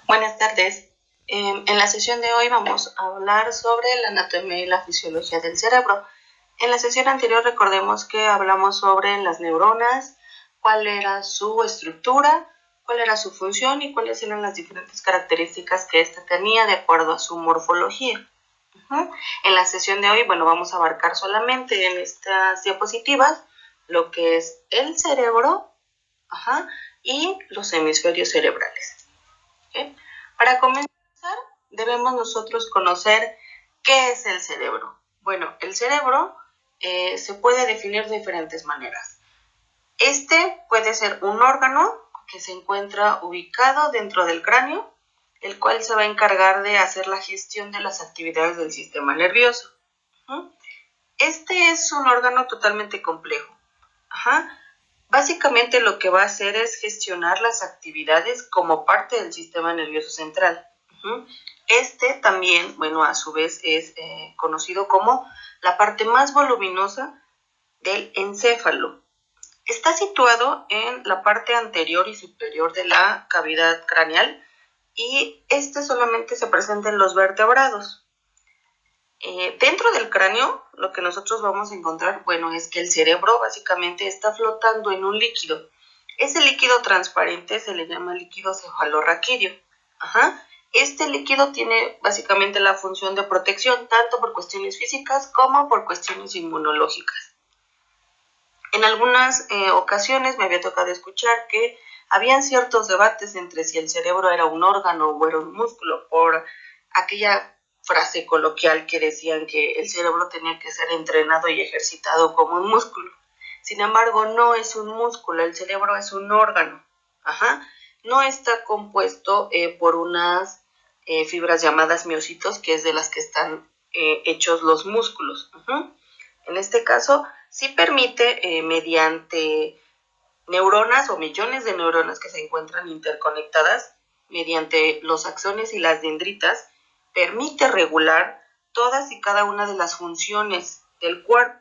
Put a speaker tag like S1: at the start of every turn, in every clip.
S1: Buenas tardes. En la sesión de hoy vamos a hablar sobre la anatomía y la fisiología del cerebro. En la sesión anterior recordemos que hablamos sobre las neuronas, cuál era su estructura, cuál era su función y cuáles eran las diferentes características que ésta tenía de acuerdo a su morfología. En la sesión de hoy, vamos a abarcar solamente en estas diapositivas lo que es el cerebro y los hemisferios cerebrales. ¿Okay? Para comenzar, debemos nosotros conocer qué es el cerebro. Bueno, el cerebro se puede definir de diferentes maneras. Este puede ser un órgano que se encuentra ubicado dentro del cráneo, el cual se va a encargar de hacer la gestión de las actividades del sistema nervioso. Este es un órgano totalmente complejo. Básicamente lo que va a hacer es gestionar las actividades como parte del sistema nervioso central. Este también, a su vez es conocido como la parte más voluminosa del encéfalo. Está situado en la parte anterior y superior de la cavidad craneal y este solamente se presenta en los vertebrados. Dentro del cráneo, lo que nosotros vamos a encontrar, es que el cerebro básicamente está flotando en un líquido. Ese líquido transparente se le llama líquido cefalorraquídeo. Este líquido tiene básicamente la función de protección, tanto por cuestiones físicas como por cuestiones inmunológicas. En algunas ocasiones me había tocado escuchar que habían ciertos debates entre si el cerebro era un órgano o era un músculo, por aquella frase coloquial que decían que el cerebro tenía que ser entrenado y ejercitado como un músculo. Sin embargo, no es un músculo, el cerebro es un órgano. No está compuesto por unas fibras llamadas miocitos, que es de las que están hechos los músculos. En este caso, sí permite, mediante neuronas o millones de neuronas que se encuentran interconectadas, mediante los axones y las dendritas, permite regular todas y cada una de las funciones del cuerpo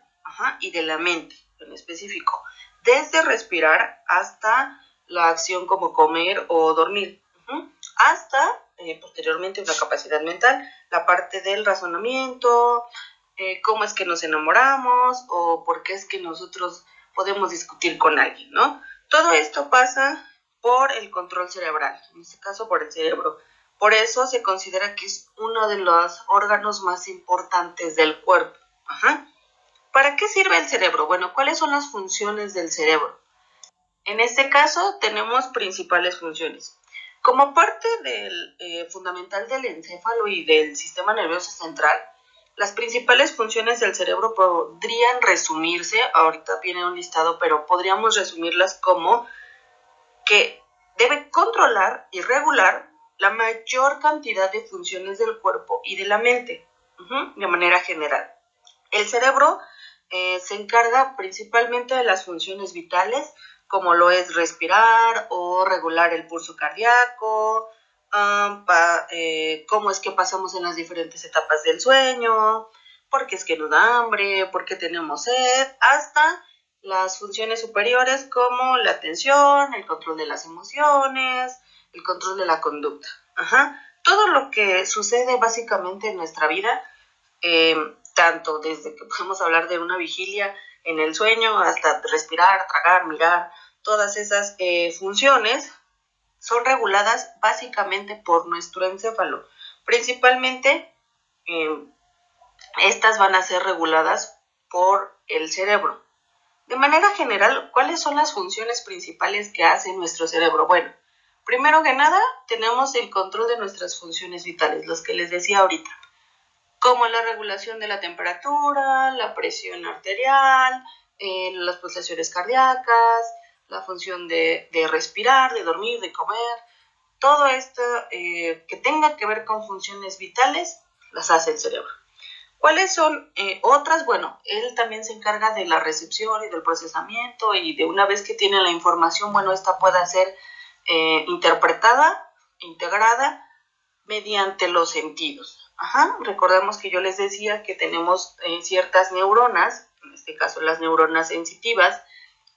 S1: y de la mente en específico, desde respirar hasta la acción como comer o dormir, hasta posteriormente una capacidad mental, la parte del razonamiento, cómo es que nos enamoramos o por qué es que nosotros podemos discutir con alguien, ¿no? Todo esto pasa por el control cerebral, en este caso por el cerebro. Por eso se considera que es uno de los órganos más importantes del cuerpo. ¿Para qué sirve el cerebro? Bueno, ¿cuáles son las funciones del cerebro? En este caso tenemos principales funciones. Como parte fundamental del encéfalo y del sistema nervioso central, las principales funciones del cerebro podrían resumirse, ahorita viene un listado, pero podríamos resumirlas como que debe controlar y regular la mayor cantidad de funciones del cuerpo y de la mente, de manera general. El cerebro se encarga principalmente de las funciones vitales, como lo es respirar o regular el pulso cardíaco, cómo es que pasamos en las diferentes etapas del sueño, por qué es que nos da hambre, por qué tenemos sed, hasta las funciones superiores como la atención, el control de las emociones, el control de la conducta. Todo lo que sucede básicamente en nuestra vida, tanto desde que podemos hablar de una vigilia en el sueño hasta respirar, tragar, mirar, todas esas funciones son reguladas básicamente por nuestro encéfalo. Principalmente estas van a ser reguladas por el cerebro. De manera general, ¿cuáles son las funciones principales que hace nuestro cerebro? Bueno, primero que nada, tenemos el control de nuestras funciones vitales, los que les decía ahorita, como la regulación de la temperatura, la presión arterial, las pulsaciones cardíacas, la función de respirar, de dormir, de comer. Todo esto que tenga que ver con funciones vitales, las hace el cerebro. ¿Cuáles son otras? Bueno, él también se encarga de la recepción y del procesamiento, y de una vez que tiene la información, esta pueda ser interpretada, integrada mediante los sentidos. Recordemos que yo les decía que tenemos ciertas neuronas, en este caso las neuronas sensitivas,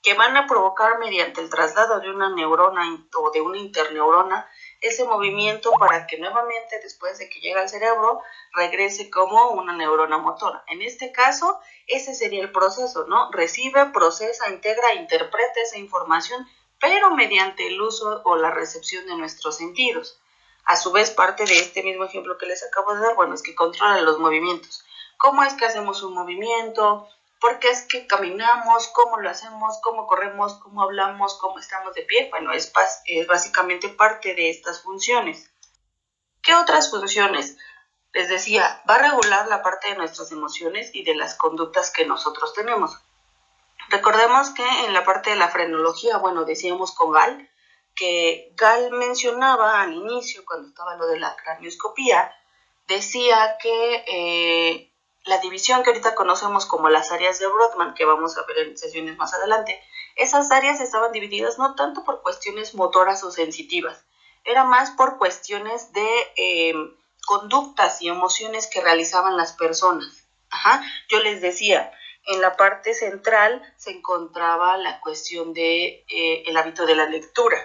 S1: que van a provocar mediante el traslado de una neurona o de una interneurona ese movimiento para que nuevamente después de que llega al cerebro regrese como una neurona motora. En este caso, ese sería el proceso, ¿no? Recibe, procesa, integra, interpreta esa información, pero mediante el uso o la recepción de nuestros sentidos. A su vez, parte de este mismo ejemplo que les acabo de dar, bueno, es que controla los movimientos. ¿Cómo es que hacemos un movimiento? ¿Por qué es que caminamos? ¿Cómo lo hacemos? ¿Cómo corremos? ¿Cómo hablamos? ¿Cómo estamos de pie? Bueno, es básicamente parte de estas funciones. ¿Qué otras funciones? Les decía, va a regular la parte de nuestras emociones y de las conductas que nosotros tenemos. Recordemos que en la parte de la frenología, bueno, decíamos con Gall, que Gall mencionaba al inicio, cuando estaba lo de la cranioscopía, decía que la división que ahorita conocemos como las áreas de Brodmann, que vamos a ver en sesiones más adelante, esas áreas estaban divididas no tanto por cuestiones motoras o sensitivas, era más por cuestiones de conductas y emociones que realizaban las personas. Yo les decía, en la parte central se encontraba la cuestión de el hábito de la lectura.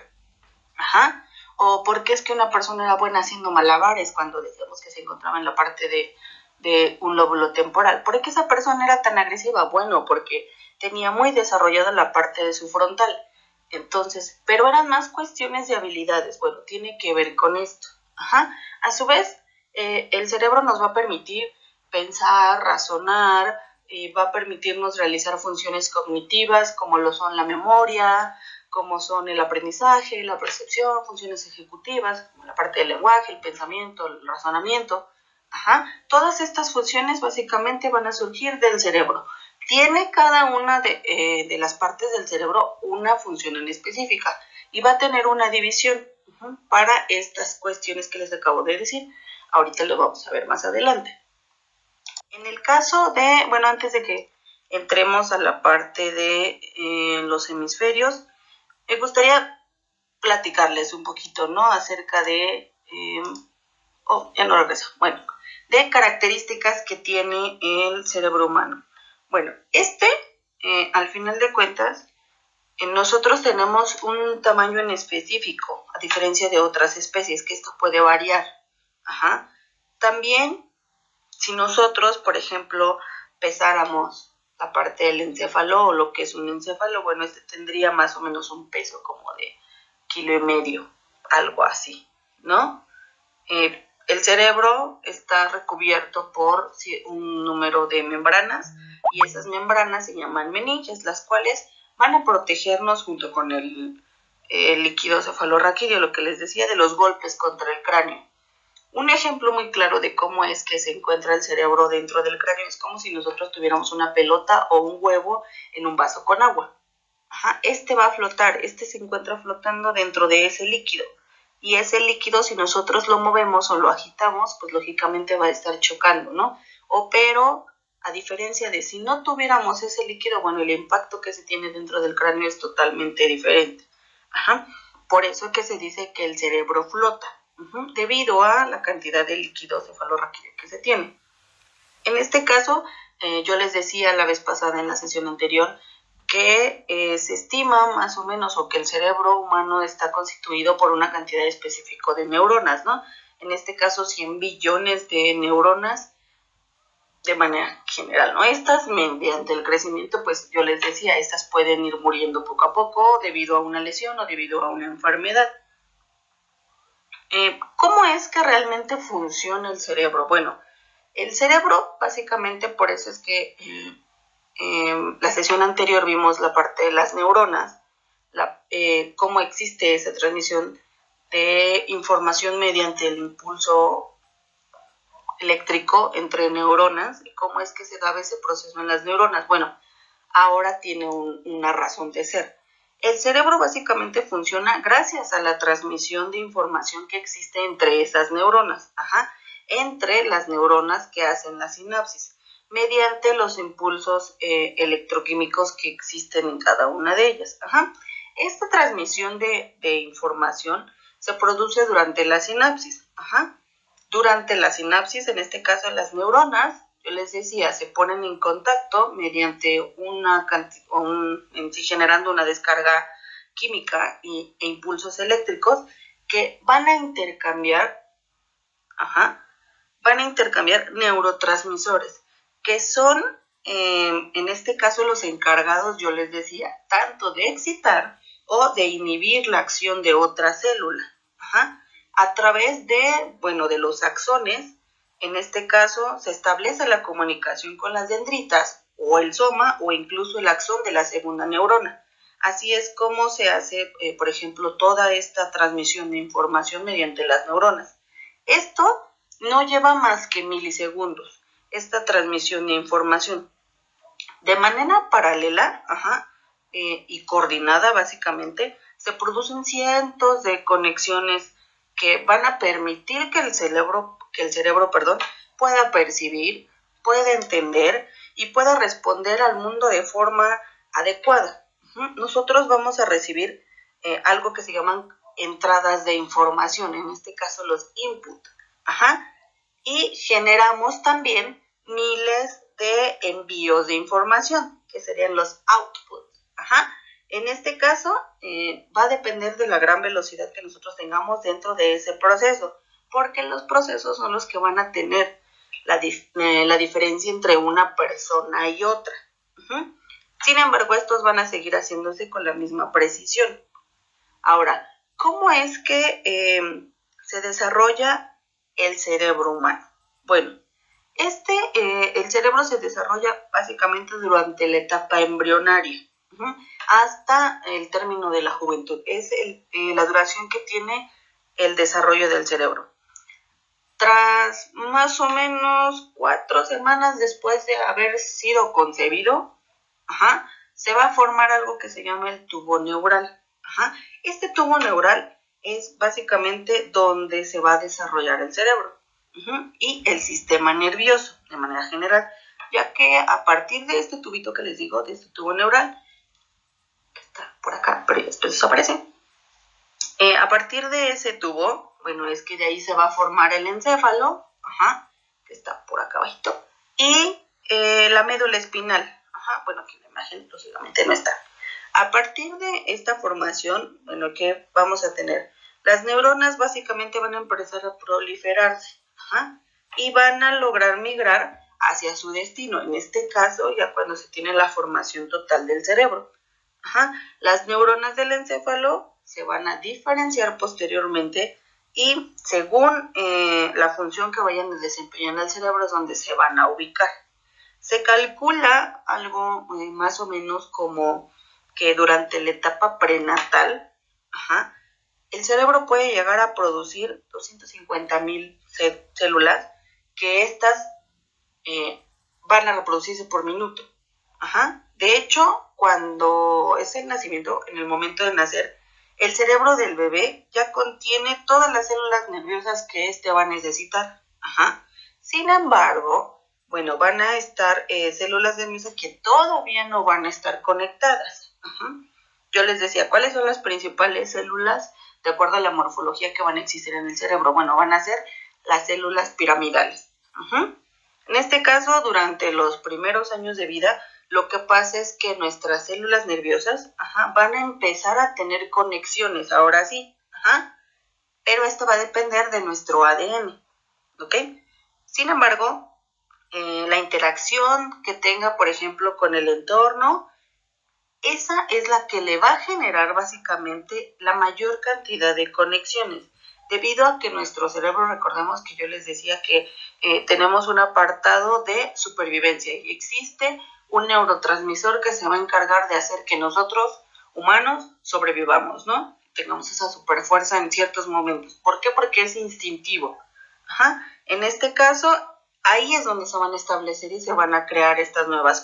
S1: O por qué es que una persona era buena haciendo malabares cuando decíamos que se encontraba en la parte de un lóbulo temporal. ¿Por qué esa persona era tan agresiva? Bueno, porque tenía muy desarrollada la parte de su frontal. Entonces, pero eran más cuestiones de habilidades. Bueno, tiene que ver con esto. A su vez, el cerebro nos va a permitir pensar, razonar, va a permitirnos realizar funciones cognitivas como lo son la memoria, como son el aprendizaje, la percepción, funciones ejecutivas, como la parte del lenguaje, el pensamiento, el razonamiento. Todas estas funciones básicamente van a surgir del cerebro. Tiene cada una de las partes del cerebro una función en específica y va a tener una división para estas cuestiones que les acabo de decir. Ahorita lo vamos a ver más adelante. En el caso de, bueno, antes de que entremos a la parte de los hemisferios, me gustaría platicarles un poquito, ¿no? Acerca de, ya no regreso, bueno, de características que tiene el cerebro humano. Bueno, al final de cuentas, nosotros tenemos un tamaño en específico, a diferencia de otras especies, que esto puede variar. También, si nosotros, por ejemplo, pesáramos la parte del encéfalo o lo que es un encéfalo, bueno, tendría más o menos un peso como de 1,5 kilos, algo así, ¿no? El cerebro está recubierto por un número de membranas y esas membranas se llaman meninges, las cuales van a protegernos junto con el líquido cefalorraquídeo, lo que les decía, de los golpes contra el cráneo. Un ejemplo muy claro de cómo es que se encuentra el cerebro dentro del cráneo es como si nosotros tuviéramos una pelota o un huevo en un vaso con agua. Este va a flotar, se encuentra flotando dentro de ese líquido. Y ese líquido, si nosotros lo movemos o lo agitamos, pues lógicamente va a estar chocando, ¿no? Pero a diferencia de si no tuviéramos ese líquido, bueno, el impacto que se tiene dentro del cráneo es totalmente diferente. Por eso es que se dice que el cerebro flota, debido a la cantidad de líquido cefalorraquídeo que se tiene. En este caso, yo les decía la vez pasada en la sesión anterior, que se estima más o menos, o que el cerebro humano está constituido por una cantidad específica de neuronas, ¿no? En este caso, 100 billones de neuronas de manera general, ¿no? Estas, mediante el crecimiento, pues yo les decía, estas pueden ir muriendo poco a poco debido a una lesión o debido a una enfermedad. ¿Cómo es que realmente funciona el cerebro? Bueno, el cerebro, básicamente, por eso es que la sesión anterior vimos la parte de las neuronas, cómo existe esa transmisión de información mediante el impulso eléctrico entre neuronas y cómo es que se daba ese proceso en las neuronas. Bueno, ahora tiene una razón de ser. El cerebro básicamente funciona gracias a la transmisión de información que existe entre esas neuronas, entre las neuronas que hacen la sinapsis, mediante los impulsos electroquímicos que existen en cada una de ellas. Esta transmisión de información se produce durante la sinapsis. Durante la sinapsis, en este caso las neuronas, yo les decía, se ponen en contacto mediante generando una descarga química e impulsos eléctricos que van a intercambiar neurotransmisores, que son, en este caso, los encargados, yo les decía, tanto de excitar o de inhibir la acción de otra célula, a través de los axones. En este caso, se establece la comunicación con las dendritas o el soma o incluso el axón de la segunda neurona. Así es como se hace, por ejemplo, toda esta transmisión de información mediante las neuronas. Esto no lleva más que milisegundos, esta transmisión de información. De manera paralela y coordinada, básicamente, se producen cientos de conexiones que van a permitir que el cerebro pueda percibir, pueda entender y pueda responder al mundo de forma adecuada. Nosotros vamos a recibir algo que se llaman entradas de información, en este caso los input, y generamos también miles de envíos de información, que serían los outputs. En este caso, va a depender de la gran velocidad que nosotros tengamos dentro de ese proceso, porque los procesos son los que van a tener la diferencia entre una persona y otra. Sin embargo, estos van a seguir haciéndose con la misma precisión. Ahora, ¿cómo es que se desarrolla el cerebro humano? Bueno, el cerebro se desarrolla básicamente durante la etapa embrionaria, hasta el término de la juventud. Es la duración que tiene el desarrollo del cerebro. Tras más o menos 4 semanas después de haber sido concebido, se va a formar algo que se llama el tubo neural. Este tubo neural es básicamente donde se va a desarrollar el cerebro y el sistema nervioso de manera general, ya que a partir de este tubito que les digo, de este tubo neural, que está por acá, pero después desaparece, a partir de ese tubo, es que de ahí se va a formar el encéfalo, que está por acá abajito, y la médula espinal, aquí en la imagen lógicamente no está. A partir de esta formación, ¿qué vamos a tener? Las neuronas básicamente van a empezar a proliferarse, y van a lograr migrar hacia su destino, en este caso ya cuando se tiene la formación total del cerebro. Las neuronas del encéfalo se van a diferenciar posteriormente y según la función que vayan a desempeñar en el cerebro es donde se van a ubicar. Se calcula algo más o menos como que durante la etapa prenatal, el cerebro puede llegar a producir 250,000 células, que estas van a reproducirse por minuto. De hecho, cuando es el nacimiento, en el momento de nacer, el cerebro del bebé ya contiene todas las células nerviosas que éste va a necesitar. Sin embargo, van a estar células nerviosas que todavía no van a estar conectadas. Yo les decía, ¿cuáles son las principales células de acuerdo a la morfología que van a existir en el cerebro? Van a ser las células piramidales. En este caso, durante los primeros años de vida, lo que pasa es que nuestras células nerviosas van a empezar a tener conexiones, ahora sí, pero esto va a depender de nuestro ADN, ¿ok? Sin embargo, la interacción que tenga, por ejemplo, con el entorno, esa es la que le va a generar básicamente la mayor cantidad de conexiones, debido a que nuestro cerebro, recordemos que yo les decía que tenemos un apartado de supervivencia y existe un neurotransmisor que se va a encargar de hacer que nosotros, humanos, sobrevivamos, ¿no? Tengamos esa superfuerza en ciertos momentos. ¿Por qué? Porque es instintivo. En este caso, ahí es donde se van a establecer y se van a crear estas nuevas